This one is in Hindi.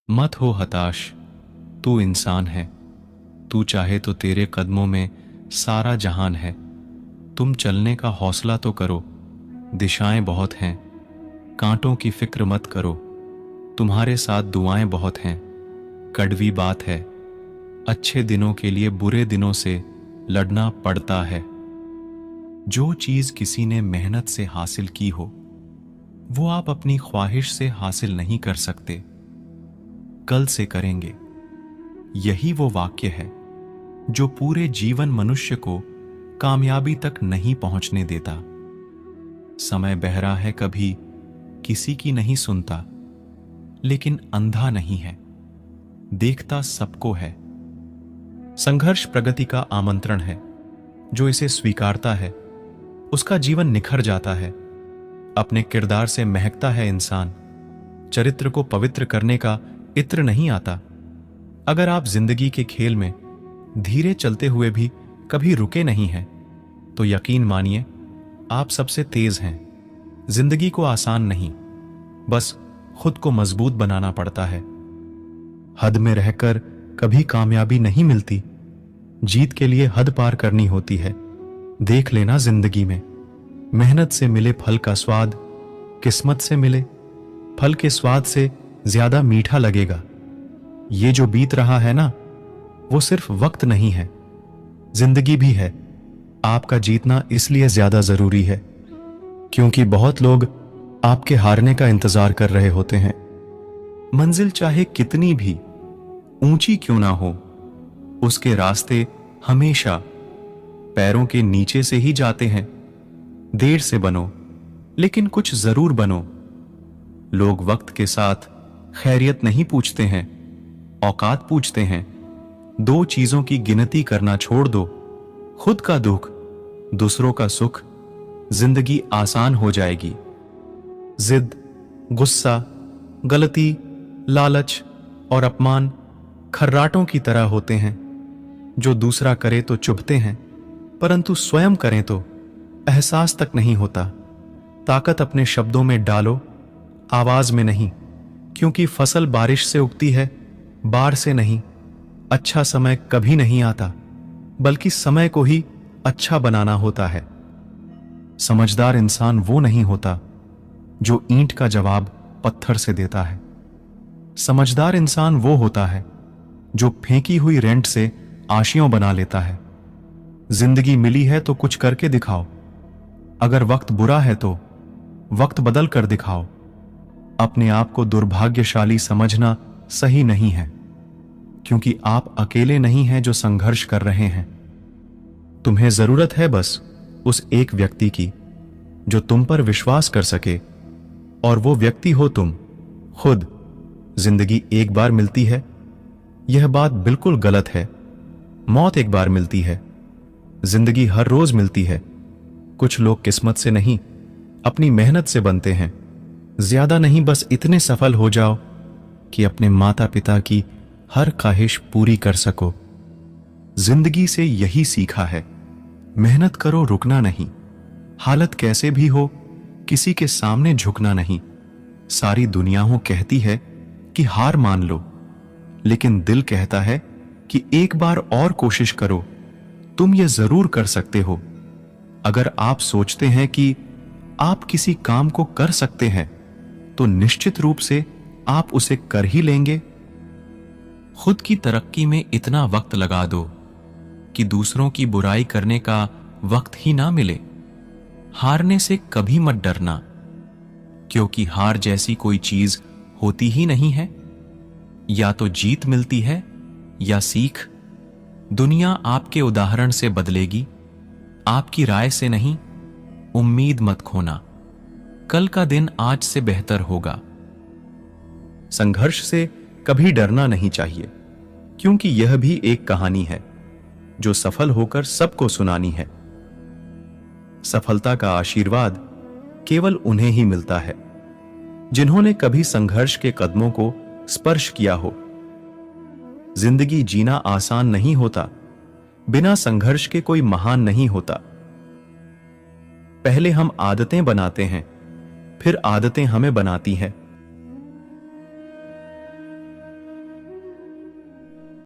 मत हो हताश। तू इंसान है। तू चाहे तो तेरे कदमों में सारा जहान है। तुम चलने का हौसला तो करो। दिशाएं बहुत हैं। कांटों की फिक्र मत करो। तुम्हारे साथ दुआएं बहुत हैं। कड़वी बात है, अच्छे दिनों के लिए बुरे दिनों से लड़ना पड़ता है। जो चीज किसी ने मेहनत से हासिल की हो, वो आप अपनी ख्वाहिश से हासिल नहीं कर सकते, कल से करेंगे। यही वो वाक्य है जो पूरे जीवन मनुष्य को कामयाबी तक नहीं पहुंचने देता। समय बहरा है, कभी किसी की नहीं सुनता, लेकिन अंधा नहीं है, देखता सबको है। संघर्ष प्रगति का आमंत्रण है। जो इसे स्वीकारता है उसका जीवन निखर जाता है। अपने किरदार से महकता है इंसान। चरित्र को पवित्र करने का इत्र नहीं आता। अगर आप जिंदगी के खेल में धीरे चलते हुए भी कभी रुके नहीं हैं, तो यकीन मानिए आप सबसे तेज हैं। जिंदगी को आसान नहीं, बस खुद को मजबूत बनाना पड़ता है। हद में रहकर कभी कामयाबी नहीं मिलती। जीत के लिए हद पार करनी होती है। देख लेना, जिंदगी में मेहनत से मिले फल का स्वाद किस्मत से मिले फल के स्वाद से ज्यादा मीठा लगेगा। ये जो बीत रहा है ना, वो सिर्फ वक्त नहीं है, जिंदगी भी है। आपका जीतना इसलिए ज्यादा जरूरी है क्योंकि बहुत लोग आपके हारने का इंतजार कर रहे होते हैं। मंजिल चाहे कितनी भी ऊंची क्यों ना हो, उसके रास्ते हमेशा पैरों के नीचे से ही जाते हैं। देर से बनो, लेकिन कुछ जरूर बनो। लोग वक्त के साथ खैरियत नहीं पूछते हैं, औकात पूछते हैं। दो चीजों की गिनती करना छोड़ दो, खुद का दुख, दूसरों का सुख। जिंदगी आसान हो जाएगी। जिद, गुस्सा, गलती, लालच और अपमान खर्राटों की तरह होते हैं। जो दूसरा करे तो चुभते हैं, परंतु स्वयं करें तो एहसास तक नहीं होता। ताकत अपने शब्दों में डालो, आवाज में नहीं, क्योंकि फसल बारिश से उगती है, बाढ़ से नहीं। अच्छा समय कभी नहीं आता, बल्कि समय को ही अच्छा बनाना होता है। समझदार इंसान वो नहीं होता जो ईंट का जवाब पत्थर से देता है। समझदार इंसान वो होता है जो फेंकी हुई रेंट से आशियों बना लेता है। जिंदगी मिली है तो कुछ करके दिखाओ। अगर वक्त बुरा है तो वक्त बदल कर दिखाओ। अपने आप को दुर्भाग्यशाली समझना सही नहीं है, क्योंकि आप अकेले नहीं हैं जो संघर्ष कर रहे हैं। तुम्हें जरूरत है बस उस एक व्यक्ति की जो तुम पर विश्वास कर सके, और वो व्यक्ति हो तुम खुद। जिंदगी एक बार मिलती है, यह बात बिल्कुल गलत है। मौत एक बार मिलती है। जिंदगी हर रोज मिलती है। कुछ लोग किस्मत से नहीं, अपनी मेहनत से बनते हैं। ज्यादा नहीं, बस इतने सफल हो जाओ कि अपने माता पिता की हर ख्वाहिश पूरी कर सको। जिंदगी से यही सीखा है, मेहनत करो, रुकना नहीं। हालत कैसे भी हो, किसी के सामने झुकना नहीं। सारी दुनियाओं कहती है कि हार मान लो, लेकिन दिल कहता है कि एक बार और कोशिश करो। तुम ये जरूर कर सकते हो। अगर आप सोचते हैं कि आप किसी काम को कर सकते हैं, तो निश्चित रूप से आप उसे कर ही लेंगे। खुद की तरक्की में इतना वक्त लगा दो कि दूसरों की बुराई करने का वक्त ही ना मिले। हारने से कभी मत डरना, क्योंकि हार जैसी कोई चीज होती ही नहीं है। या तो जीत मिलती है या सीख। दुनिया आपके उदाहरण से बदलेगी, आपकी राय से नहीं। उम्मीद मत खोना, कल का दिन आज से बेहतर होगा। संघर्ष से कभी डरना नहीं चाहिए, क्योंकि यह भी एक कहानी है जो सफल होकर सबको सुनानी है। सफलता का आशीर्वाद केवल उन्हें ही मिलता है जिन्होंने कभी संघर्ष के कदमों को स्पर्श किया हो। जिंदगी जीना आसान नहीं होता, बिना संघर्ष के कोई महान नहीं होता। पहले हम आदतें बनाते हैं, फिर आदतें हमें बनाती हैं।